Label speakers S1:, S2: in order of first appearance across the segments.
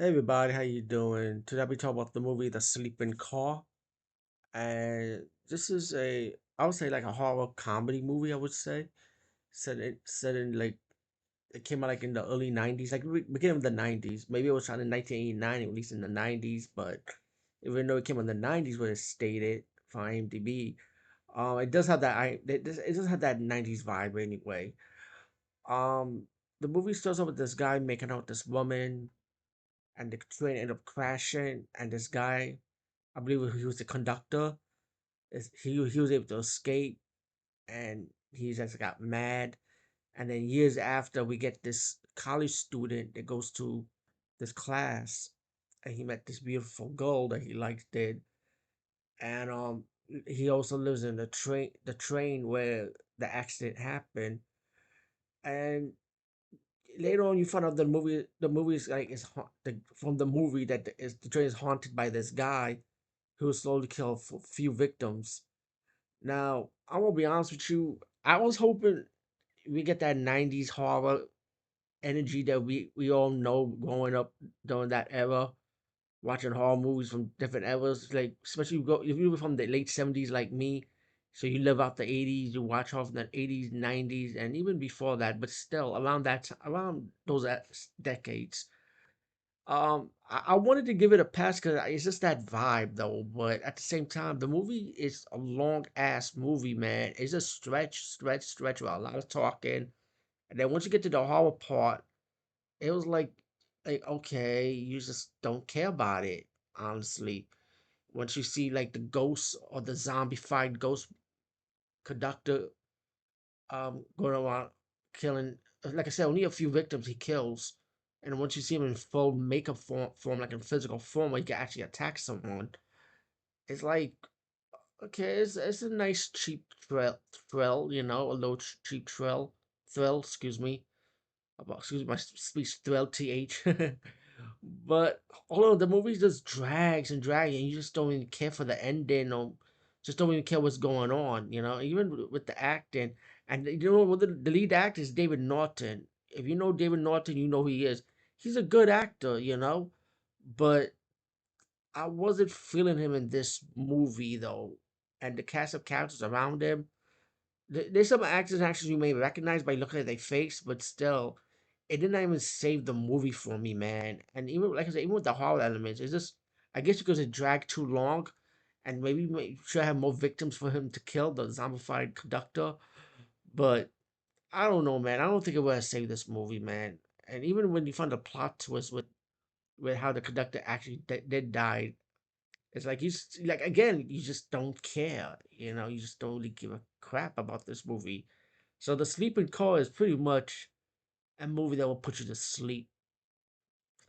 S1: Hey everybody, how you doing? Today I'll be talking about the movie The Sleeping Car. And this is I would say like a horror comedy movie, I would say. Set in like it came out like in the early 90s, like beginning of the 90s. Maybe it was shot in 1989, at least in the 90s, but even though it came in the 90s where it stated for IMDb, it does have it does have that 90s vibe anyway. Um the movie starts off with this guy making out with this woman and the train ended up crashing. And this guy, I believe he was the conductor, he was able to escape, and he just got mad. And then years after, we get this college student that goes to this class, and he met this beautiful girl that he liked it. And he also lives in the train where the accident happened. And later on you find out the movie is like from the movie that the train is haunted by this guy who will slowly kill a few victims. Now, I'm gonna be honest with you. I was hoping we get that '90s horror energy that we all know growing up during that era, watching horror movies from different eras. Like especially if you were from the late '70s like me, so you live out the '80s, you watch off the '80s, '90s, and even before that. But still, around those decades. I wanted to give it a pass because it's just that vibe though. But at the same time, the movie is a long ass movie, man. It's a stretch with a lot of talking. And then once you get to the horror part, it was like okay, you just don't care about it, honestly. Once you see like the ghost or the zombified ghost conductor going around killing. Like I said, only a few victims he kills, and once you see him in full makeup form, like in physical form, where he can actually attack someone, it's like okay, it's a nice cheap thrill, a little cheap thrill. Excuse me, excuse my speech, thrill. But all of the movie just drags and drags, and you just don't even care for the ending, or just don't even care what's going on. Even with the acting. And the lead actor is David Norton. If you know David Norton, you know who he is. He's a good actor. But I wasn't feeling him in this movie though, and the cast of characters around him. There's some actors actually you may recognize by looking at their face, but still, it didn't even save the movie for me, man. And even like I said, even with the horror elements, it's just I guess because it dragged too long, and maybe we should have more victims for him to kill the zombified conductor. But I don't know, man. I don't think it would have saved this movie, man. And even when you find the plot twist with how the conductor actually did die, it's like like again, you just don't care. You just don't really give a crap about this movie. So the sleeping car is pretty much a movie that will put you to sleep.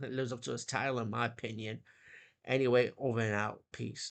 S1: It lives up to its title, in my opinion. Anyway, over and out. Peace.